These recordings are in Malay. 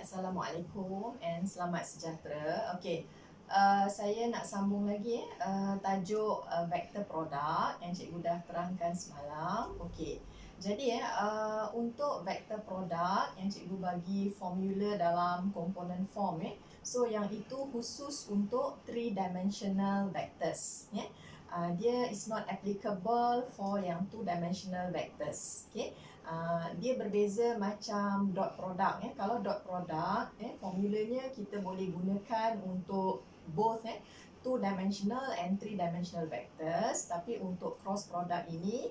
Assalamualaikum and selamat sejahtera. Okey, saya nak sambung lagi tajuk vektor produk yang cikgu dah terangkan semalam. Okey, jadi untuk vektor produk yang cikgu bagi formula dalam component form so yang itu khusus untuk 3-dimensional vectors dia is not applicable for yang 2-dimensional vectors. Okay. Dia berbeza macam dot product Kalau dot product formulanya kita boleh gunakan untuk both 2-dimensional and 3-dimensional vectors, tapi untuk cross product ini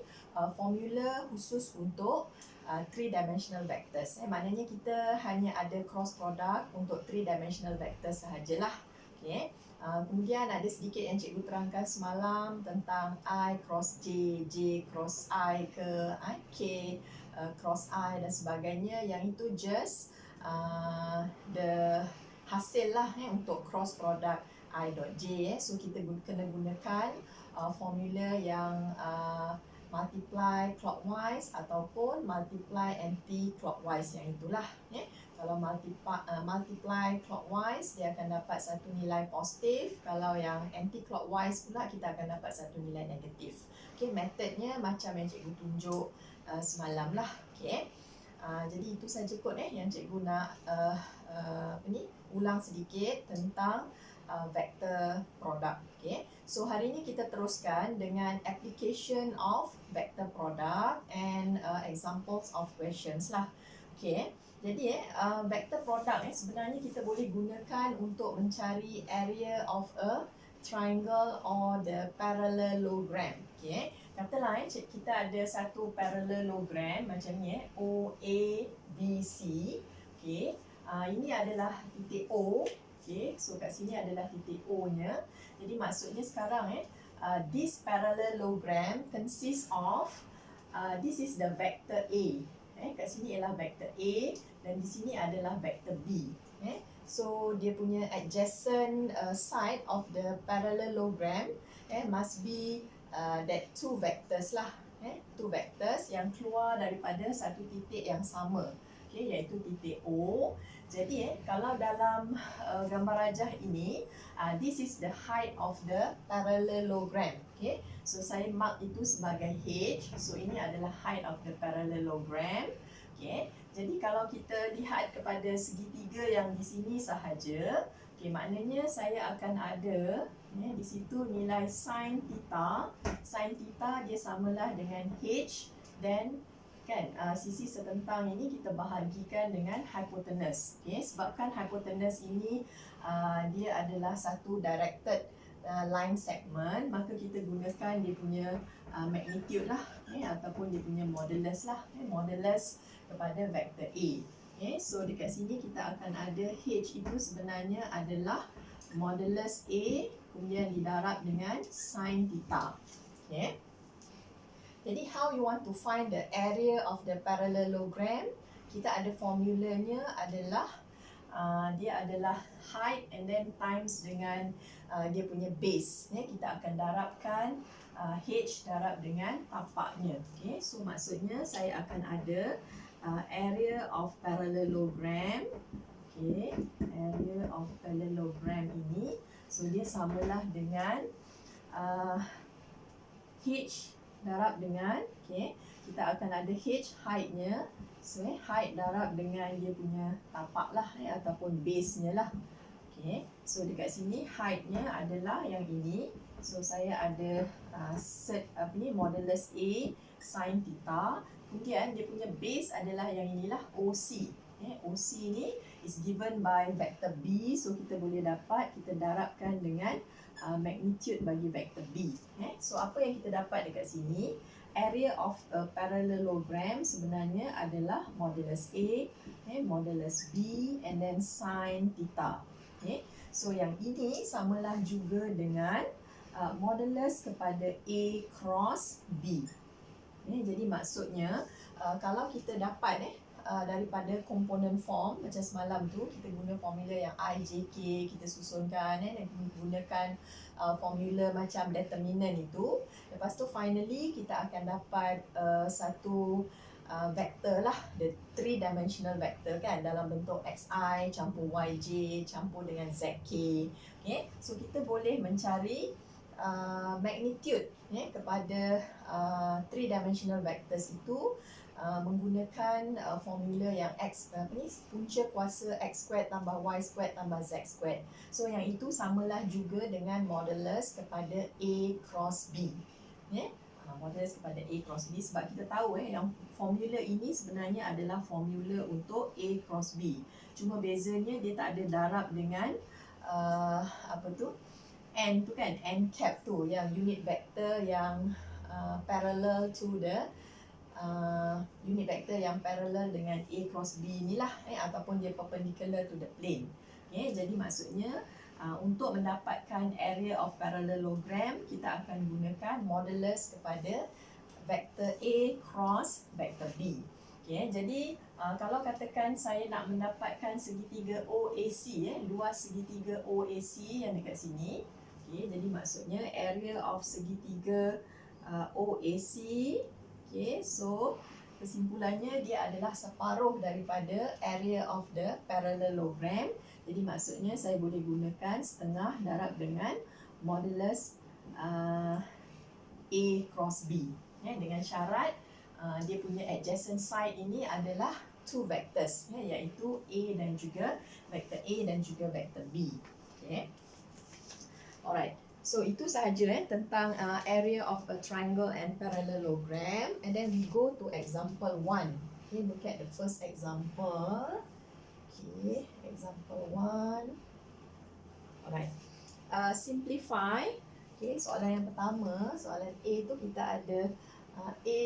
formula khusus untuk 3-dimensional vectors maknanya kita hanya ada cross product untuk 3-dimensional vectors sahajalah. Okay. Kemudian ada sedikit yang cikgu terangkan semalam tentang I cross J, J cross I ke K, cross I dan sebagainya. Yang itu just the hasil lah untuk cross product I dot J. So kita kena gunakan formula yang multiply clockwise ataupun multiply anti-clockwise, yang itulah Kalau multiply clockwise dia akan dapat satu nilai positif, kalau yang anti-clockwise pula kita akan dapat satu nilai negatif. Okay, metodnya macam yang cikgu tunjuk semalam lah. Okay. Jadi itu saja kot yang cikgu nak ulang sedikit tentang vector product. Okay. So hari ini kita teruskan dengan application of vector product and examples of questions lah. Okay. Jadi vector product sebenarnya kita boleh gunakan untuk mencari area of a triangle or the parallelogram. Okay. Katalah kita ada satu parallelogram macam ni OABC. Okay. Ini adalah titik O. Okay. So kat sini adalah titik O nya. Jadi maksudnya sekarang this parallelogram consists of this is the vector A. Kat sini ialah vector A dan di sini adalah vector B. So dia punya adjacent side of the parallelogram must be that two vectors lah. Two vectors yang keluar daripada satu titik yang sama, iaitu titik O. Jadi kalau dalam gambar rajah ini, this is the height of the parallelogram. So saya mark itu sebagai H. So ini adalah height of the parallelogram. Jadi kalau kita lihat kepada segitiga yang di sini sahaja, maknanya saya akan ada di situ nilai sin theta. Sin theta dia samalah dengan H dan sisi setentang ini kita bahagikan dengan hypotenuse. Sebabkan hypotenuse ini dia adalah satu directed line segment, maka kita gunakan dia punya magnitude lah ataupun dia punya modulus lah, modulus kepada vector A. So dekat sini kita akan ada H itu sebenarnya adalah modulus A kemudian didarab dengan sin theta. Jadi how you want to find the area of the parallelogram? Kita ada formulanya adalah dia adalah height and then times dengan dia punya base. Kita akan darabkan H darab dengan tapaknya. So maksudnya saya akan ada area of parallelogram. Area of parallelogram ini, so dia samalah dengan H darab dengan kita akan ada H height-nya. So height darab dengan dia punya tapak lah ataupun base-nya lah. So dekat sini height-nya adalah yang ini. So saya ada modulus A sin theta. Kemudian dia punya base adalah yang inilah OC. OC ni is given by vector B. So kita boleh dapat, kita darabkan dengan magnitude bagi vector B. So apa yang kita dapat dekat sini? Area of a parallelogram sebenarnya adalah modulus A, modulus B and then sin theta. So yang ini samalah juga dengan modulus kepada A cross B. Jadi maksudnya kalau kita dapat daripada komponen form macam semalam tu, kita guna formula yang IJK, kita susunkan dan gunakan formula macam determinant itu. Lepas tu finally kita akan dapat satu vektor lah, the 3-dimensional vector kan, dalam bentuk xi campur yj campur dengan zk. Okay, so kita boleh mencari magnitude kepada 3-dimensional vectors itu menggunakan formula yang punca kuasa x squared tambah y squared tambah z squared. So yang itu samalah juga dengan modulus kepada A cross B. Modulus kepada A cross B, sebab kita tahu yang formula ini sebenarnya adalah formula untuk A cross B. Cuma bezanya dia tak ada darab dengan n tu kan, n cap tu yang unit vector yang parallel to the unit vector yang parallel dengan A cross B ni lah, ataupun dia perpendicular to the plane. Jadi maksudnya untuk mendapatkan area of parallelogram, kita akan gunakan modulus kepada vektor A cross vektor B. Jadi kalau katakan saya nak mendapatkan segitiga OAC, luas segitiga OAC yang dekat sini. Jadi maksudnya area of segitiga OAC. So kesimpulannya dia adalah separuh daripada area of the parallelogram. Jadi maksudnya saya boleh gunakan setengah darab dengan modulus A cross B, dengan syarat dia punya adjacent side ini adalah 2 vectors, iaitu A dan juga vector A dan juga vector B. Alright. So itu sahaja tentang area of a triangle and parallelogram. And then we go to example 1. Look at the first example. Example 1. Alright. Simplify. Soalan yang pertama, soalan A tu kita ada A,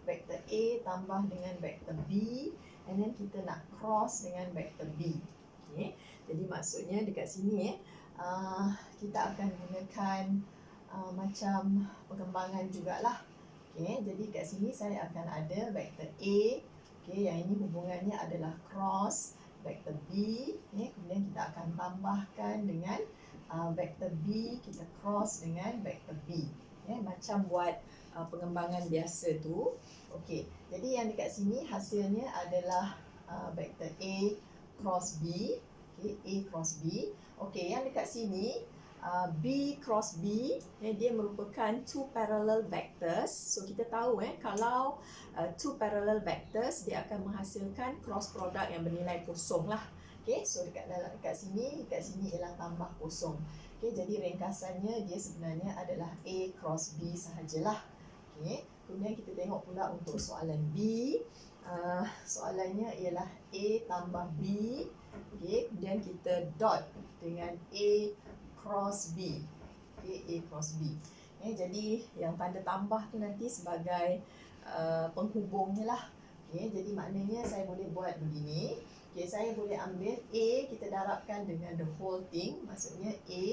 vector A tambah dengan vector B, and then kita nak cross dengan vector B. Jadi maksudnya dekat sini kita akan gunakan macam pengembangan jugalah. Jadi kat sini saya akan ada vektor A, yang ini hubungannya adalah cross vektor B, kemudian kita akan tambahkan dengan vektor B, kita cross dengan vektor B, macam buat pengembangan biasa tu. Jadi yang dekat sini hasilnya adalah vektor A cross B, A cross B. Yang dekat sini B cross B, dia merupakan 2 parallel vectors. So kita tahu kalau 2 parallel vectors dia akan menghasilkan cross product yang bernilai kosong lah. So dekat sini ialah tambah kosong. Jadi ringkasannya dia sebenarnya adalah A cross B sahajalah. Kemudian kita tengok pula untuk soalan B. Soalannya ialah A tambah B. Kemudian kita dot dengan A cross B. A cross B. Jadi yang tanda tambah tu nanti sebagai penghubungnya lah. Jadi maknanya saya boleh buat begini. Saya boleh ambil A, kita darabkan dengan the whole thing. Maksudnya A,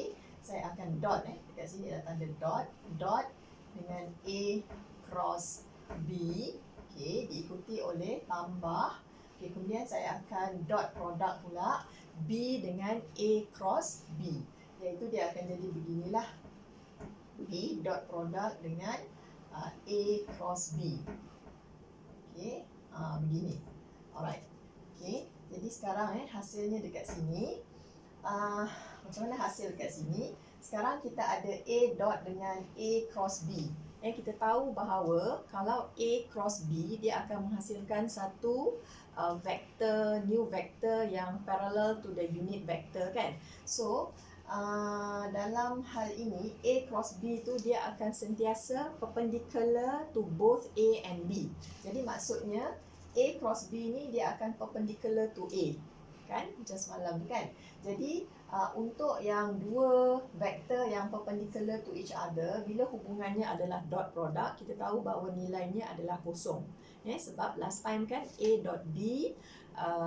saya akan dot. Dekat sini ada tanda dot. Dot dengan A cross B. Diikuti oleh tambah. Kemudian saya akan dot produk pula B dengan A cross B, iaitu dia akan jadi beginilah, B dot produk dengan A cross B. Begini. Alright. Jadi sekarang hasilnya dekat sini. Macam mana hasil dekat sini? Sekarang kita ada A dot dengan A cross B. Kita tahu bahawa kalau A cross B, dia akan menghasilkan satu vector, new vector yang parallel to the unit vector kan. So dalam hal ini A cross B tu dia akan sentiasa perpendicular to both A and B. Jadi maksudnya A cross B ni dia akan perpendicular to A, kan, macam semalam kan. Jadi untuk yang dua vektor yang perpendicular to each other, bila hubungannya adalah dot product, kita tahu bahawa nilainya adalah kosong. Sebab last time kan A dot B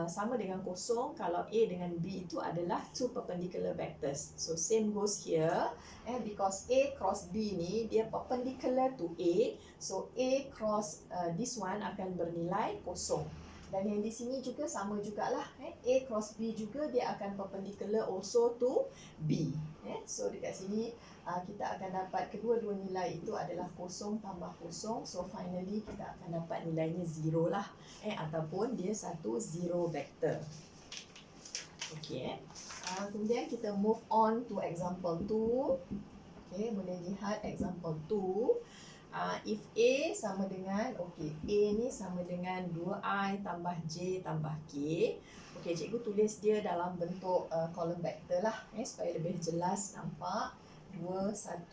sama dengan kosong kalau A dengan B itu adalah two perpendicular vectors. So same goes here, because A cross B ni dia perpendicular to A, so A cross this one akan bernilai kosong. Dan yang di sini juga sama jugalah. A cross B juga dia akan perpendicular also to B. So dekat sini kita akan dapat kedua-dua nilai itu adalah kosong tambah kosong. So finally kita akan dapat nilainya 0 lah. Ataupun dia satu zero vector. Okay. Kemudian kita move on to example 2. Okay, boleh lihat example 2. If A sama dengan, okay, A ni sama dengan 2I tambah J tambah K. Okay, cikgu tulis dia dalam bentuk column vector lah, supaya lebih jelas nampak. 2, 1,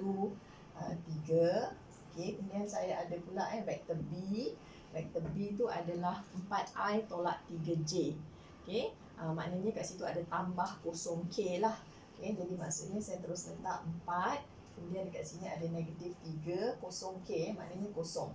3. Okay, kemudian saya ada pula vector B. Vector B tu adalah 4I tolak 3J. Okay, maknanya kat situ ada tambah kosong K lah. Okay, jadi maksudnya saya terus letak 4. Kemudian dekat sini ada negatif 3, kosong K, maknanya kosong.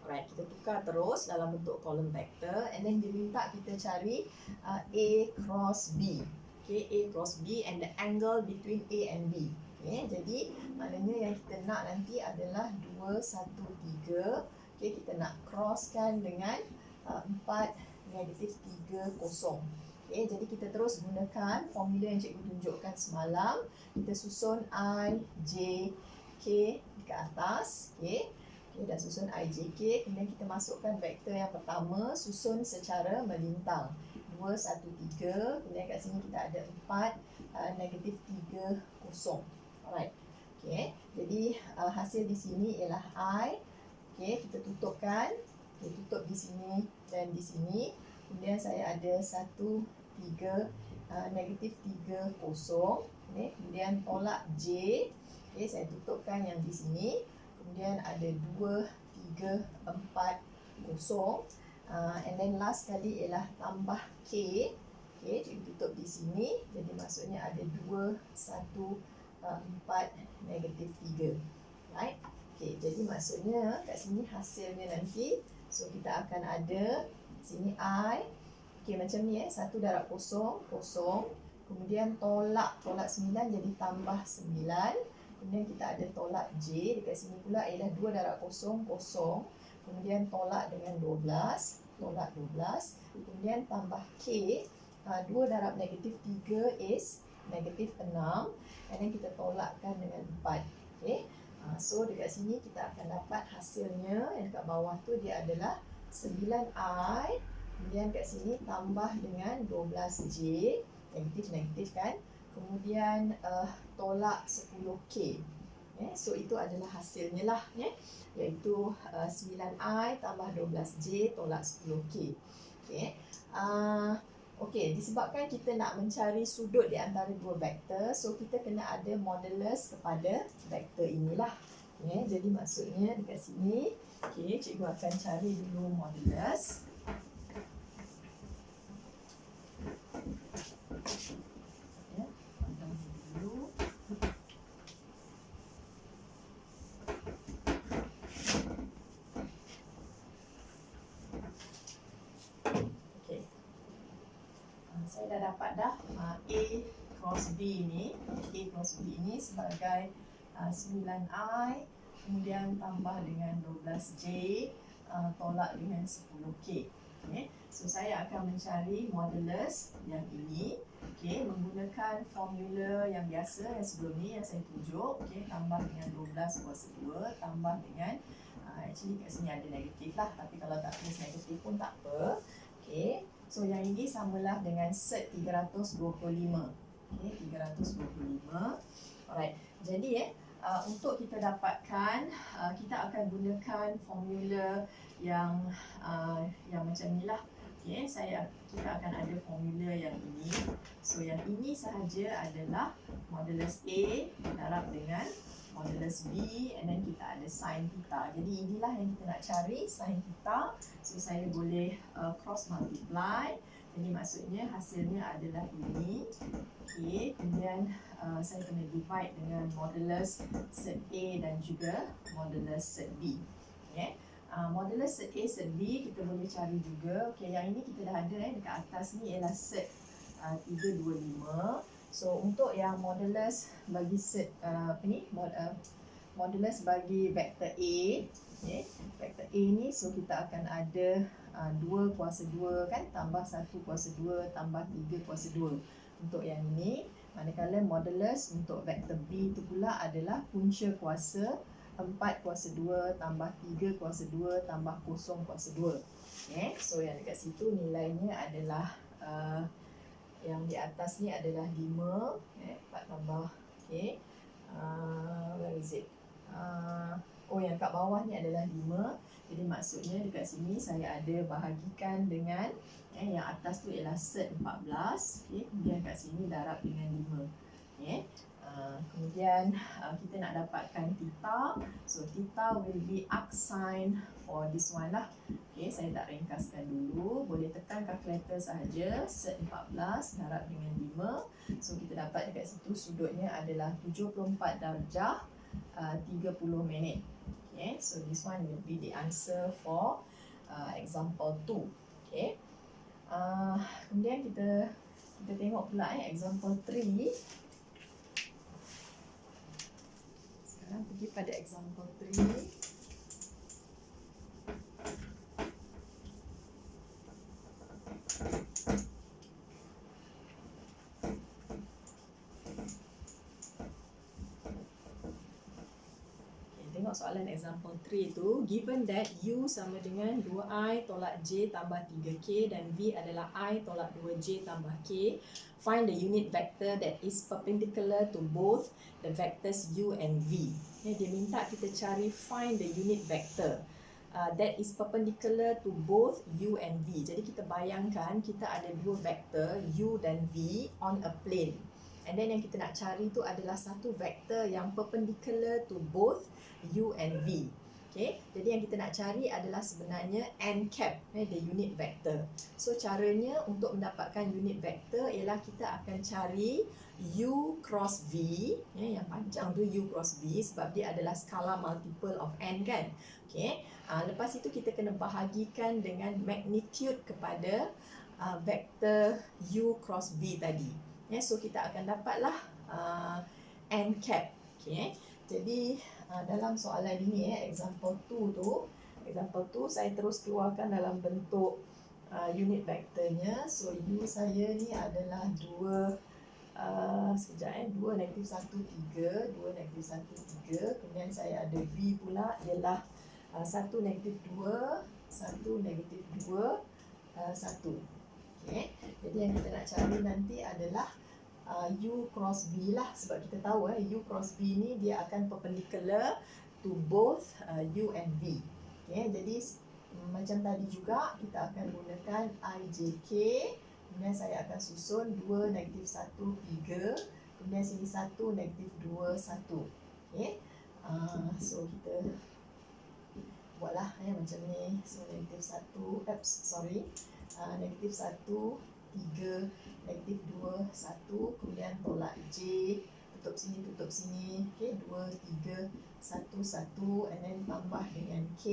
Alright, kita tukar terus dalam bentuk column vector. And then diminta kita cari A cross B. Okay, A cross B and the angle between A and B. Okay, jadi maknanya yang kita nak nanti adalah 2, 1, 3. Okay, kita nak crosskan dengan 4, negatif 3, kosong. Okay, jadi kita terus gunakan formula yang cikgu tunjukkan semalam. Kita susun I, J, K dekat atas. Okay, dah susun I, J, K. Kemudian kita masukkan vektor yang pertama, susun secara melintang. 2, 1, 3. Kemudian kat sini kita ada 4, negatif 3, kosong. Alright. Okay, jadi hasil di sini ialah I. Okay, kita tutupkan. Kita tutup di sini dan di sini. Kemudian saya ada 1, 3, negatif 3, kosong. Okay. Kemudian tolak J. Okay, saya tutupkan yang di sini. Kemudian ada 2, 3, 4, kosong. And then last kali ialah tambah K. Okay, cikgu tutup di sini. Jadi maksudnya ada 2, 1, 4, negatif 3. Right? Okay, jadi maksudnya kat sini hasilnya nanti. So kita akan ada sini I. Okay, macam ni 1 darab kosong, kosong. Kemudian tolak 9 jadi tambah 9. Kemudian kita ada tolak J. Dekat sini pula ialah 2 darab kosong, kosong. Kemudian tolak dengan 12. Tolak 12. Kemudian tambah K. 2 darab negatif 3 is negatif 6. And then kita tolakkan dengan 4. Okay. So dekat sini kita akan dapat hasilnya yang dekat bawah tu dia adalah 9I. Kemudian kat sini tambah dengan 12J, negatif kan. Kemudian tolak 10K. So itu adalah hasilnya lah, iaitu 9I tambah 12J tolak 10K. Okay, disebabkan kita nak mencari sudut di antara dua vektor, so kita kena ada modulus kepada vektor inilah. Jadi maksudnya dekat sini, cikgu akan cari dulu modulus. Saya dah dapat dah A cross B ni. A cross B ni sebagai 9I, kemudian tambah dengan 12J, tolak dengan 10K. So saya akan mencari modulus yang ini, menggunakan formula yang biasa yang sebelum ni yang saya tunjuk. Tambah dengan 12 kuasa 2 tambah dengan actually kat sini ada negatif lah, tapi kalau tak tulis negatif pun tak apa. So yang ini samalah dengan set 325. 325. Alright. Jadi untuk kita dapatkan, kita akan gunakan formula yang macam ni lah. Kita akan ada formula yang ini. So yang ini sahaja adalah modulus A darab dengan modulus B, and then kita ada sin theta. Jadi inilah yang kita nak cari, sin theta. So saya boleh cross multiply. Jadi maksudnya hasilnya adalah ini. Kemudian saya kena divide dengan modulus set A dan juga modulus set B. Modulus set A, set B kita boleh cari juga. Yang ini kita dah ada dekat atas ni ialah set 325. So untuk yang modulus bagi set modulus bagi vektor A, vektor A ni, so kita akan ada 2 kuasa 2 kan, tambah 1 kuasa 2 tambah 3 kuasa 2 untuk yang ini. Manakala modulus untuk vektor B itu pula adalah punca kuasa 4 kuasa 2 tambah 3 kuasa 2 tambah 0 kuasa 2. Okay, so yang dekat situ nilainya adalah yang di atas ni adalah 5, 4 tambah, okay, where is it? Yang kat bawah ni adalah 5. Jadi maksudnya dekat sini saya ada bahagikan dengan yang atas tu ialah set 14, okay, kemudian kat sini darab dengan 5. Okay. Kemudian kita nak dapatkan theta. So theta will be arc sine for this one lah. Okay, saya tak ringkaskan dulu. Boleh tekan kalkulator sahaja. Set 14 darab dengan 5. So kita dapat dekat situ sudutnya adalah 74 darjah 30 minit. Okay, so this one will be the answer for example 2. Okay. Kemudian kita tengok pula example 3. Sekarang pergi pada example 3. Tengok soalan example 3 tu, given that U sama dengan 2I tolak J tambah 3K dan V adalah I tolak 2J tambah K, find the unit vector that is perpendicular to both the vectors U and V. Dia minta kita cari find the unit vector that is perpendicular to both U and V. Jadi kita bayangkan kita ada dua vektor U dan V on a plane. And then yang kita nak cari tu adalah satu vektor yang perpendicular to both U and V. Okay, jadi yang kita nak cari adalah sebenarnya n cap, the unit vector. So caranya untuk mendapatkan unit vector ialah kita akan cari U cross V, yang panjang tu U cross V sebab dia adalah skala multiple of n kan. Okay, lepas itu kita kena bahagikan dengan magnitude kepada vektor U cross V tadi. So kita akan dapatlah n cap. Okay, jadi dalam soalan ini example 2 tu, saya terus keluarkan dalam bentuk unit vektornya. So U saya ni adalah 2 2 negatif 1 3, 2 negatif 1 3. Kemudian saya ada V pula ialah 1 negatif 2, 1 negatif 2, 1. Okay. Jadi yang kita nak cari nanti adalah U cross V lah, sebab kita tahu U cross V ni dia akan perpendicular to both U and V. Okay. Jadi macam tadi juga kita akan gunakan IJK. Kemudian saya akan susun 2 negatif 1 3, kemudian sini 1 negatif 2 1. Okay. So kita buatlah macam ni. So negatif 1 negatif 1 3, negatif 2 1, kemudian tolak J, tutup sini, okay, 2 3 1 1, and then tambah dengan K,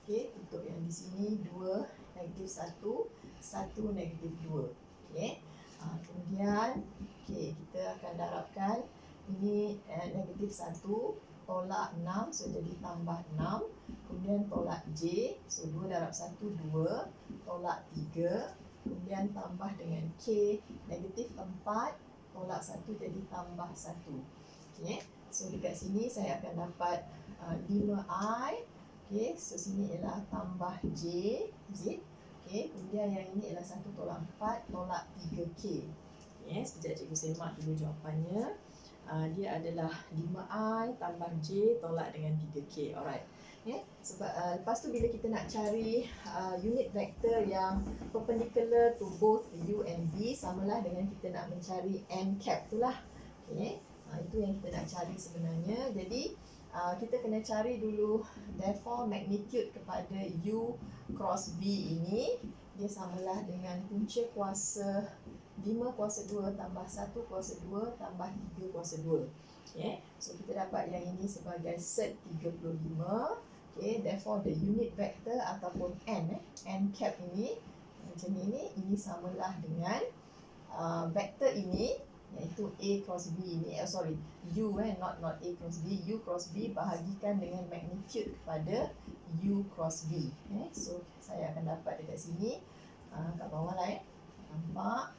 okay, tutup yang di sini 2 negatif 1 1 negatif 2. Okay. Kemudian kita akan darabkan ini negatif 1 tolak 6, so jadi tambah 6, kemudian tolak J, so 2 darab 1 2, tolak 3, kemudian tambah dengan K, negatif 4 tolak 1 jadi tambah 1. Okay. So dekat sini saya akan dapat 5I. Okay. So sini ialah tambah J, is it? Okay. Kemudian yang ini ialah 1 tolak 4 tolak 3K. Okay. Sekejap cikgu semak dulu jawapannya. Dia adalah 5I tambah J tolak dengan 3K. Alright. Okay. Sebab lepas tu bila kita nak cari unit vector yang perpendicular to both U and V, samalah dengan kita nak mencari n cap tu lah. Okay. Itu yang kita nak cari sebenarnya. Jadi kita kena cari dulu, therefore magnitude kepada U cross V ini dia samalah dengan punca kuasa 5 kuasa 2 tambah 1 kuasa 2 tambah 3 kuasa 2. Okay. So kita dapat yang ini sebagai set 35. Okay, therefore the unit vector ataupun n cap ini macam ini samalah dengan vektor ini iaitu A cross B ni, U not A cross B, U cross B bahagikan dengan magnitude kepada U cross V. So saya akan dapat dekat sini, kat bawah lah nampak.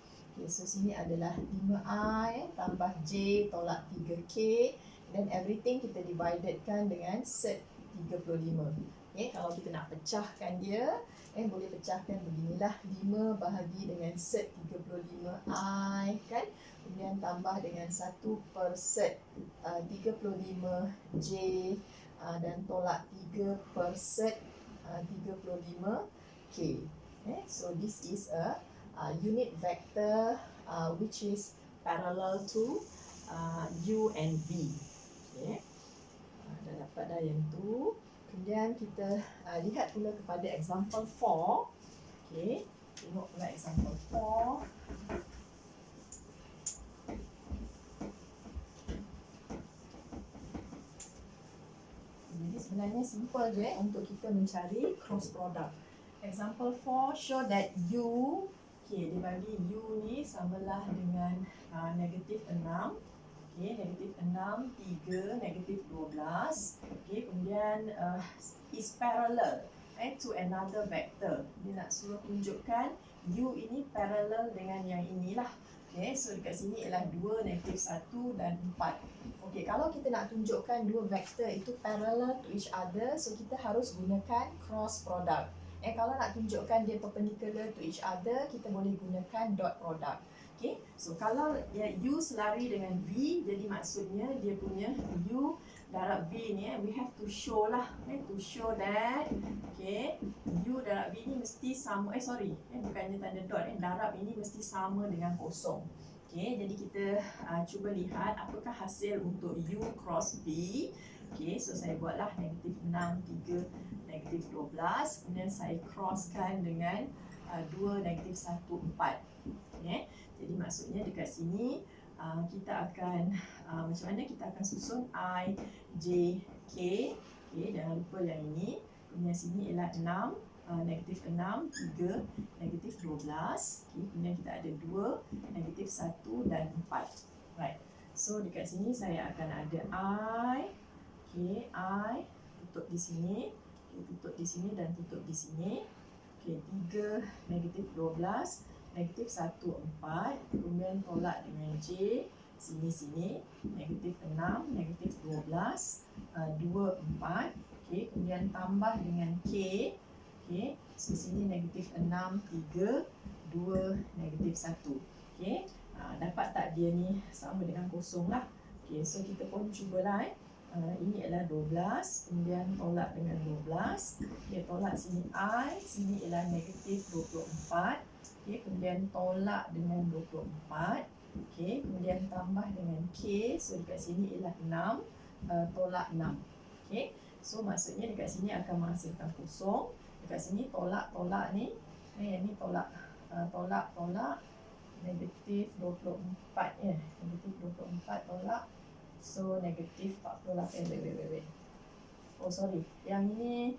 So sini adalah 5I tambah J tolak 3K, dan everything kita dividedkan dengan set 35. Kalau kita nak pecahkan dia, boleh pecahkan beginilah, 5 bahagi dengan set 35I kan, kemudian tambah dengan 1 per set 35J, dan tolak 3 per set 35K. So this is a unit vector which is parallel to U and V. Dah dapat dah yang tu. Kemudian kita lihat pula kepada example 4. Tengok pula example 4. Jadi sebenarnya simple je untuk kita mencari cross product. Example 4 show that U, dia bagi U ni samalah dengan negatif 6. Negatif 6, 3, negatif 12. Kemudian is parallel to another vector. Dia nak suruh tunjukkan U ini parallel dengan yang inilah. So dekat sini ialah 2, negatif 1 dan 4. Kalau kita nak tunjukkan dua vektor itu parallel to each other, so kita harus gunakan cross product. Kalau nak tunjukkan dia perpendicular to each other, kita boleh gunakan dot product. So kalau U selari dengan V, jadi maksudnya dia punya U darab V ni, we have to show lah, to show that U darab V ni mesti sama, bukannya tanda dot, darab ini mesti sama dengan kosong. Jadi kita cuba lihat apakah hasil untuk U cross V. So saya buatlah negatif 6, 3, negatif 12. Kemudian saya crosskan dengan 2, negatif 1, 4. Jadi maksudnya dekat sini kita akan macam mana kita akan susun I, J, K. Jangan lupa yang ini. Kemudian sini ialah 6, negatif 6, 3, negatif 12. Kemudian kita ada 2, negatif 1 dan 4. Right. So dekat sini saya akan ada I, I tutup di sini, tutup di sini dan tutup di sini. 3, negatif 12, negatif 1, 4. Kemudian tolak dengan J, sini, negatif 6, negatif 12, 2, 4. Kemudian tambah dengan K. So sini negatif 6, 3, 2, negatif 1. Dapat tak dia ni sama dengan kosong lah. So kita pun cubalah. Ini adalah 12, kemudian tolak dengan 12. Tolak sini I, sini ialah negatif 24. Kemudian tolak dengan 24. Kemudian tambah dengan K, so dekat sini ialah 6, tolak 6. So maksudnya dekat sini akan menghasilkan kosong. Dekat sini tolak ni, ini tolak negatif 24 negatif 24 tolak, so negatif 48. Wait. Yang ini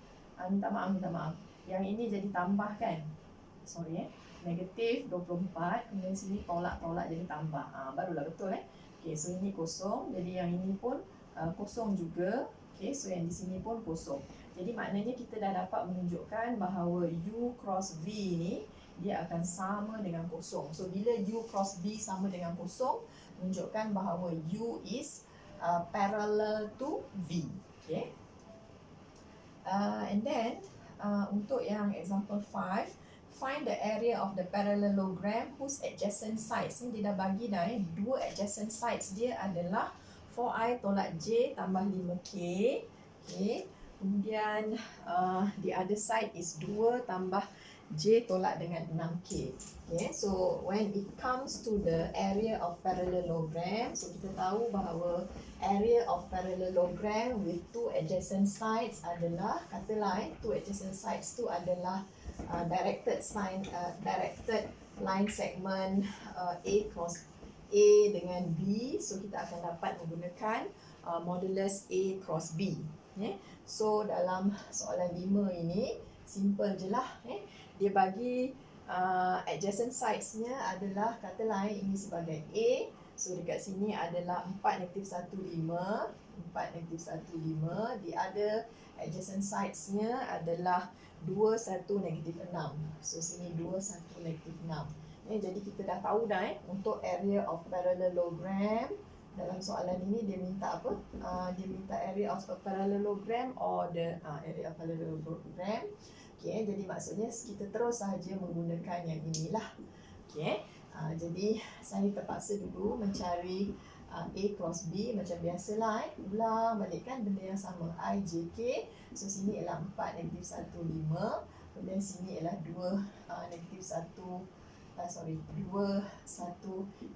minta maaf. Yang ini jadi tambah kan? Negatif 24, kemudian sini tolak jadi tambah. Barulah betul so ini kosong, jadi yang ini pun kosong juga. So yang di sini pun kosong. Jadi maknanya kita dah dapat menunjukkan bahawa U cross V ni dia akan sama dengan kosong. So bila U cross V sama dengan kosong, menunjukkan bahawa U is parallel to V. And then untuk yang example 5, find the area of the parallelogram whose adjacent sides. Ni dia dah bagi dah dua adjacent sides dia adalah 4I tolak J tambah 5K. Kemudian the other side is 2 tambah J tolak dengan 6K. So when it comes to the area of parallelogram, so kita tahu bahawa area of parallelogram with two adjacent sides adalah, katalah two adjacent sides tu adalah directed line segment A cross A dengan B. So kita akan dapat menggunakan modulus A cross B. So dalam soalan 5 ini simple je lah. Dia bagi adjacent sides-nya adalah, katalah ini sebagai A, So dekat sini adalah 4, negatif 1, 5. 4, negatif 1, 5. The other adjacent sides-nya adalah 2, 1, negatif 6. So sini 2, 1, negatif 6. Jadi kita dah tahu dah untuk area of parallelogram. Dalam soalan ini dia minta apa? Dia minta area of a parallelogram or the area of parallelogram. Okay, jadi maksudnya kita terus sahaja menggunakan yang inilah. Okay, jadi saya terpaksa dulu mencari A cross B macam biasalah. Ulang balik kan benda yang sama. I, J, K. So sini ialah 4, negatif 1, 5. Kemudian sini ialah 2, negatif 1, 2, 1,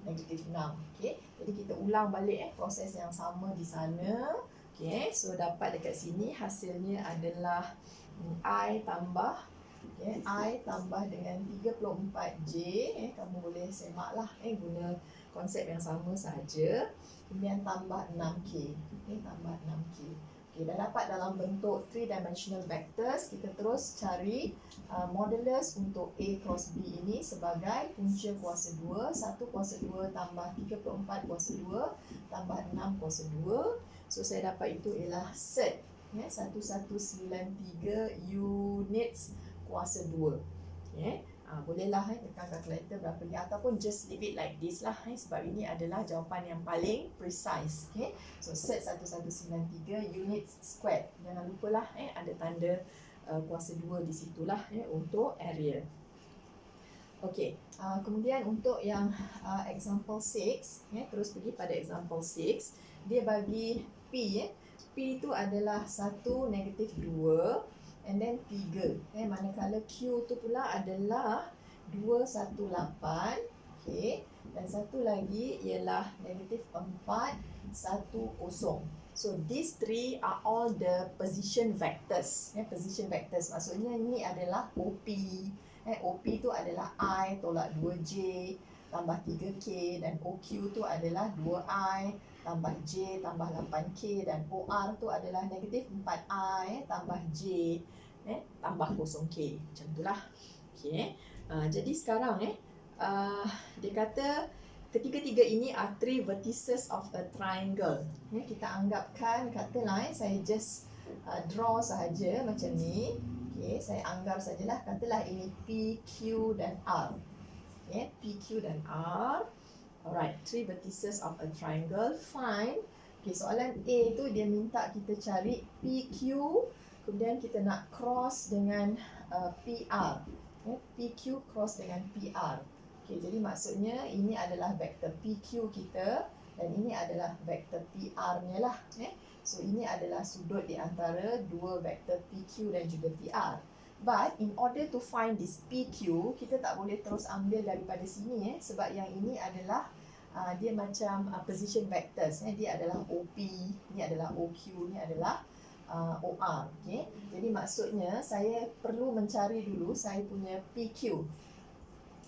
negatif 6. Okay, jadi kita ulang balik proses yang sama di sana. Okay, so dapat dekat sini hasilnya adalah I tambah I tambah dengan 34J. Kamu boleh semaklah guna konsep yang sama sahaja. Kemudian tambah 6K. Tambah 6K. Okay, dah dapat dalam bentuk 3-dimensional vectors. Kita terus cari modulus untuk A cross B ini sebagai punca kuasa 2. 1 kuasa 2 tambah 34 kuasa 2 tambah 6 kuasa 2. So saya dapat itu ialah set 1193 units kuasa 2. Bolehlah tekan kalkulator berapa ni ataupun just leave it like this lah sebab ini adalah jawapan yang paling precise. So set 1193 units squared. Jangan lupalah ada tanda kuasa 2 di situlah untuk area. Okey, kemudian untuk yang example 6, terus pergi pada example 6, dia bagi P. P itu adalah 1, negatif 2 and then 3. Manakala Q tu pula adalah 218. Okay. Dan satu lagi ialah negatif 4, 10. So these three are all the position vectors. Position vectors maksudnya ini adalah OP. OP tu adalah I tolak 2J tambah 3K dan OQ tu adalah 2I tambah J tambah 8K dan OR tu adalah negatif 4I tambah J tambah 0K. Macam itulah. Okay. Jadi sekarang dia kata ketiga-tiga ini are three vertices of a triangle. Kita anggapkan, katalah saya just draw sahaja macam ni. Okay, saya anggap sajalah, katalah ini P, Q dan R. P, Q dan R. Alright, three vertices of a triangle. Find. Okay, soalan A tu dia minta kita cari PQ, kemudian kita nak cross dengan PR. PQ cross dengan PR. Okay, jadi maksudnya ini adalah vektor PQ kita dan ini adalah vektor PR-nya lah. So ini adalah sudut di antara dua vektor PQ dan juga PR. But in order to find this PQ, kita tak boleh terus ambil daripada sini sebab yang ini adalah dia macam position vectors. Dia adalah OP, ni adalah OQ, ni adalah OR. Okay? Jadi maksudnya saya perlu mencari dulu saya punya PQ.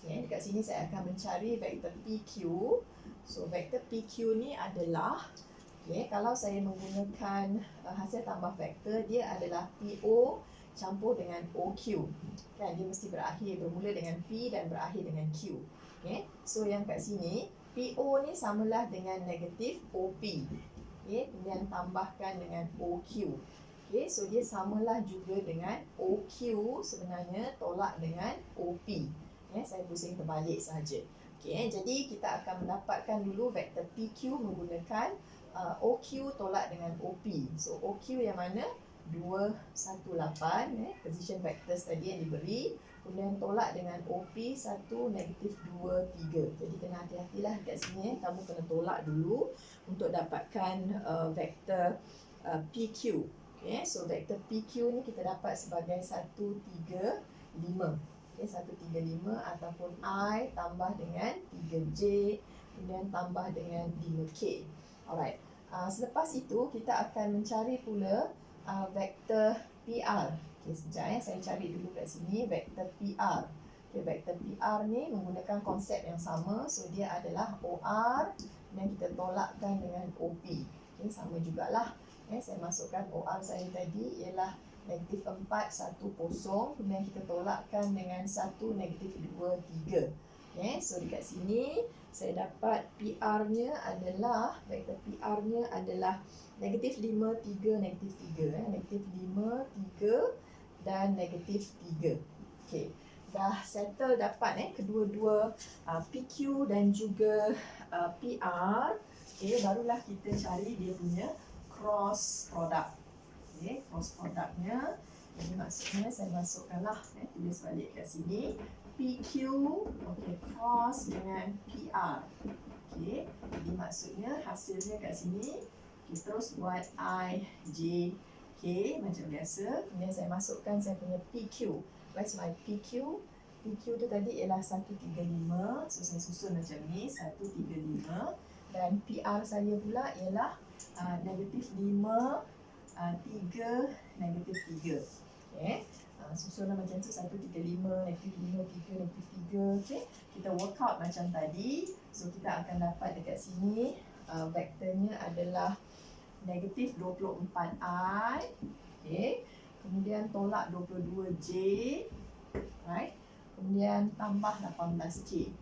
Okay, dekat sini saya akan mencari vektor PQ. So vektor PQ ni adalah kalau saya menggunakan hasil tambah vektor, dia adalah PO campur dengan OQ. Kan dia mesti bermula dengan P dan berakhir dengan Q. So yang kat sini PO ni samalah dengan negatif OP. Kemudian tambahkan dengan OQ. So dia samalah juga dengan OQ sebenarnya tolak dengan OP. Saya pusing terbalik sahaja. Jadi kita akan mendapatkan dulu vektor PQ menggunakan OQ tolak dengan OP. So OQ yang mana? 218, position vectors tadi yang diberi. Kemudian tolak dengan OP 1, negatif 2, 3. Jadi kena hati-hatilah kat sini. Kamu kena tolak dulu untuk dapatkan vektor PQ. So vektor PQ ni kita dapat sebagai 135. 135 ataupun I tambah dengan 3J kemudian tambah dengan 5K. Alright. Selepas itu kita akan mencari pula vektor PR. Sekejap saya cari dulu kat sini vektor PR. Vektor PR ni menggunakan konsep yang sama. So dia adalah OR dan kita tolakkan dengan OP. Sama jugalah. Saya masukkan OR saya tadi ialah negatif 4, 10. Kemudian kita tolakkan dengan 1, negatif 2, 3. Okay, so dekat sini saya dapat PR-nya adalah, vektor PR-nya adalah negatif 5, 3, negatif 3. Negatif 5, 3 dan negatif 3. Okay, dah settle dapat kedua-dua PQ dan juga PR. Okay, barulah kita cari dia punya cross product. Okay, cross productnya. Jadi maksudnya saya masukkanlah, tulis balik kat sini. PQ, okay, cross dengan PR. Okay, jadi maksudnya hasilnya kat sini. Okay, terus buat I, J, K macam biasa. Kemudian saya masukkan saya punya PQ. Where's my PQ? PQ tu tadi ialah 135. So saya susun macam ni, 135. Dan PR saya pula ialah negatif 5, 3, negatif 3. Okay. Susunan macam tu 135, negatif 5, 3, negatif 3. Okay. Kita work out macam tadi. So kita akan dapat dekat sini vektornya adalah negatif 24I. Okay. Kemudian tolak 22J. Right. Kemudian tambah 18K.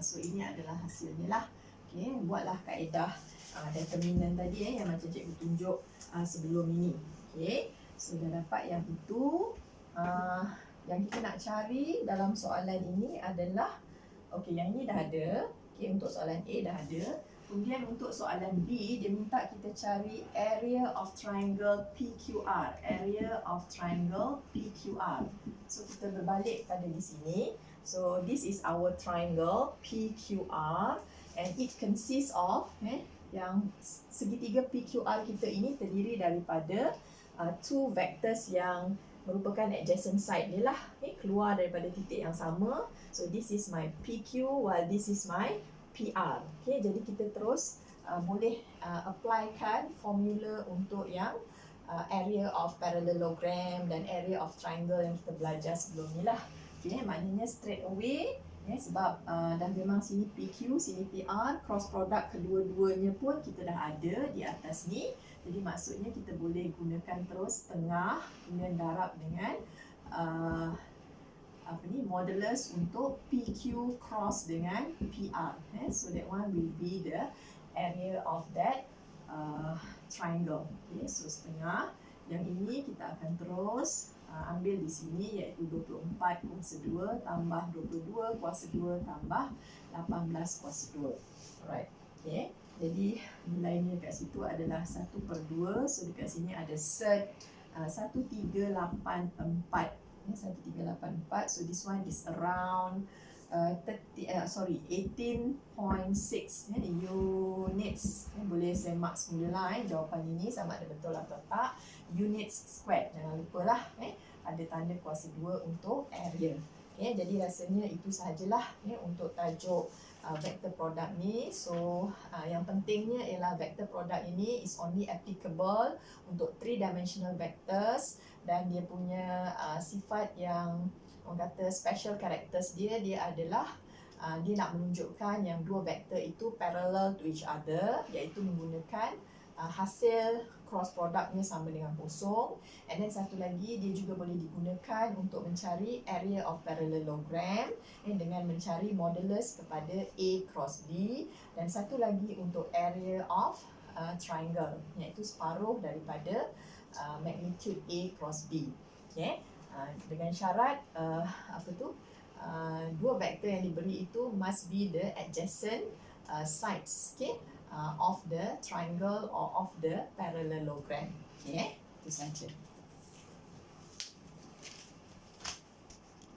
So ini adalah hasilnya lah. Okay. Buatlah kaedah determinant tadi yang macam cikgu tunjuk sebelum ini. Okay. So dah dapat yang itu. Yang kita nak cari dalam soalan ini adalah, okay, yang ini dah ada. Okay, untuk soalan A dah ada. Kemudian untuk soalan B, dia minta kita cari area of triangle PQR. Area of triangle PQR. So kita berbalik pada di sini. So this is our triangle PQR and it consists of yang segitiga PQR kita ini terdiri daripada two vectors yang merupakan adjacent side dia lah, keluar daripada titik yang sama. So this is my PQ while this is my PR. Okay, jadi kita terus boleh applykan formula untuk yang area of parallelogram dan area of triangle yang kita belajar sebelum ni lah. Okay, maknanya straight away sebab dah memang sini PQ, sini PR, cross product kedua-duanya pun kita dah ada di atas ni. Jadi maksudnya kita boleh gunakan terus tengah, kemudian darab dengan modulus untuk PQ cross dengan PR. So that one will be the area of that triangle. Okay, so setengah. Yang ini kita akan terus ambil di sini, iaitu 24 kuasa 2 tambah 22 kuasa 2 tambah 18 kuasa 2. Alright. Okay. Jadi nilainya kat situ adalah 1/2. So dekat sini ada cert 1384. 1384. So this one is around 18.6 units. Boleh saya mark semula jawapan ini sama ada betul atau tak. Units squared. Jangan lupalah ada tanda kuasa 2 untuk area. Okay, jadi rasanya itu sahajalah untuk tajuk vector product ni. So yang pentingnya ialah vector product ini is only applicable untuk 3-dimensional vectors dan dia punya sifat yang orang kata special characters dia adalah dia nak menunjukkan yang dua vektor itu parallel to each other, iaitu menggunakan hasil cross productnya sama dengan kosong. And then satu lagi dia juga boleh digunakan untuk mencari area of parallelogram dengan mencari modulus kepada A cross B. Dan satu lagi untuk area of triangle, iaitu separuh daripada magnitude A cross B. Okay? Dengan syarat dua vektor yang diberi itu must be the adjacent sides, okay, of the triangle or of the parallelogram. Okay, itu saja.